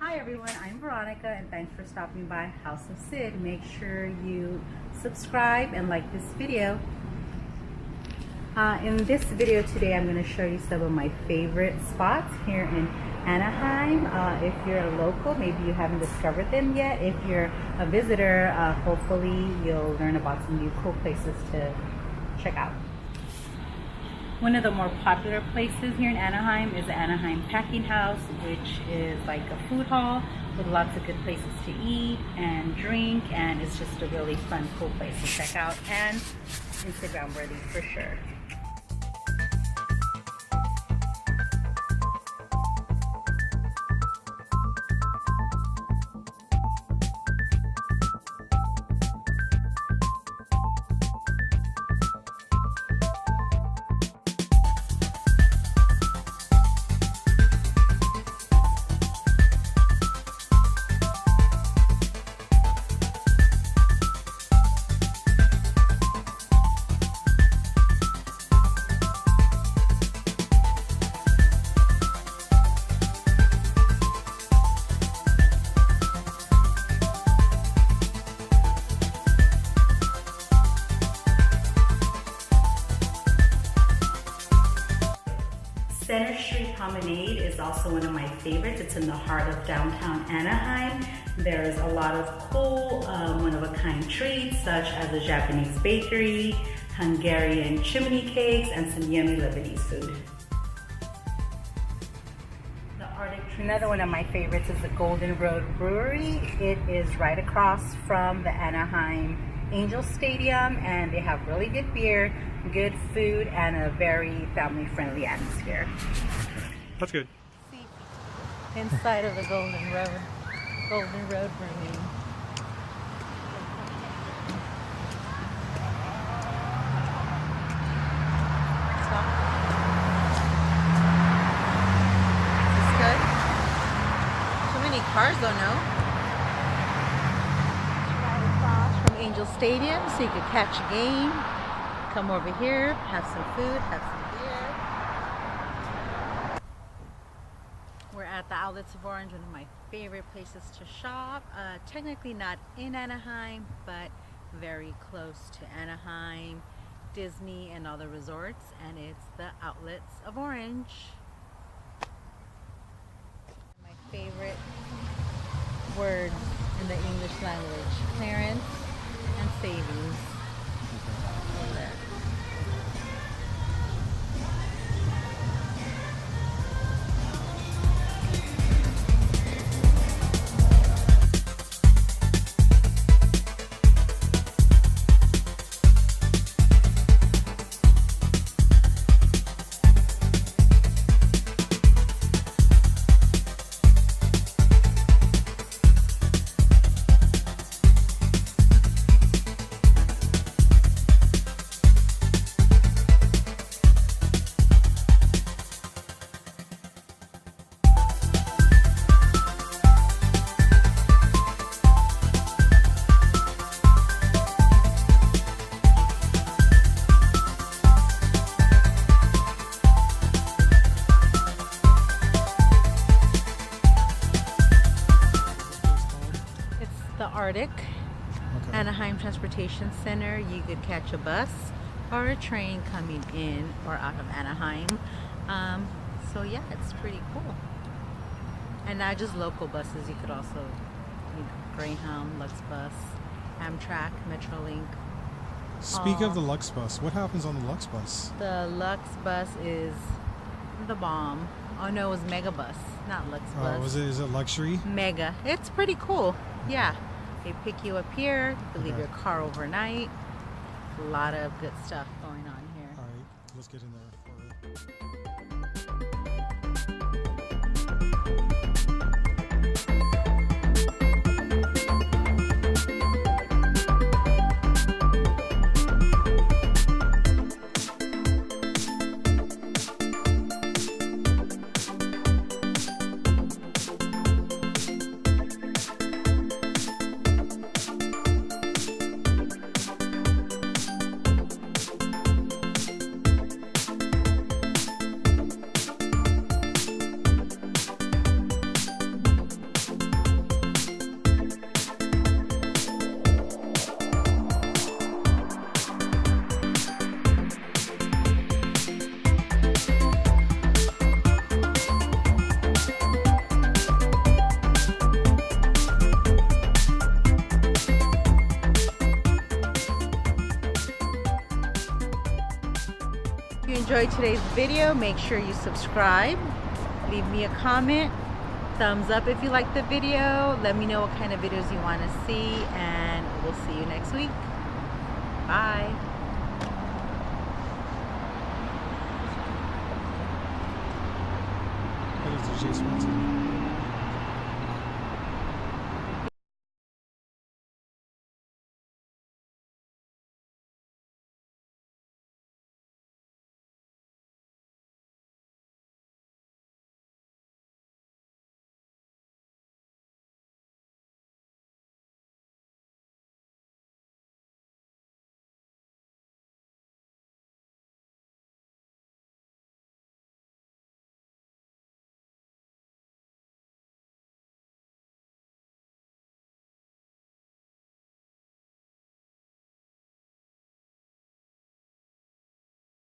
Hi everyone, I'm Veronica and thanks for stopping by House of Sid. Make sure you subscribe and like this video. In this video today I'm going to show you some of my favorite spots here in Anaheim. If you're a local, maybe you haven't discovered them yet. If you're a visitor, hopefully you'll learn about some new cool places to check out. One of the more popular places here in Anaheim is the Anaheim Packing House, which is like a food hall with lots of good places to eat and drink, and it's just a really fun, cool place to check out and Instagram worthy for sure. Center Street Promenade is also one of my favorites. It's in the heart of downtown Anaheim. There's a lot of cool, one-of-a-kind treats such as a Japanese bakery, Hungarian chimney cakes, and some yummy Lebanese food. The ARTIC. Another one of my favorites is the Golden Road Brewery. It is right across from the Anaheim Angel Stadium, and they have really good beer, good food, and a very family-friendly atmosphere. That's good. Inside of the Golden Road Brewing. Is this good? Too many cars though, no? Angel Stadium, so you could catch a game, come over here, have some food, have some beer. We're at the Outlets of Orange, one of my favorite places to shop. Technically not in Anaheim, but very close to Anaheim, Disney, and all the resorts, and it's the Outlets of Orange. My favorite words in the English language: clearance and savings. The ARTIC, okay. Anaheim Transportation Center. You could catch a bus or a train coming in or out of Anaheim. So yeah, it's pretty cool. And not just local buses, you could also, Greyhound, Lux Bus, Amtrak, Metrolink. Speak of the Lux Bus, what happens on the Lux Bus? The Lux Bus is the bomb. Oh no, it was Mega Bus, not Lux Bus. Is it luxury? Mega. It's pretty cool. Yeah. They pick you up here, you leave your car overnight. A lot of good stuff going on here. All right, let's get in there for it. you enjoyed today's video, make sure you subscribe, leave me a comment, thumbs up if you like the video, let me know what kind of videos you want to see, and we'll see you next week. Bye. That is the J-Spot.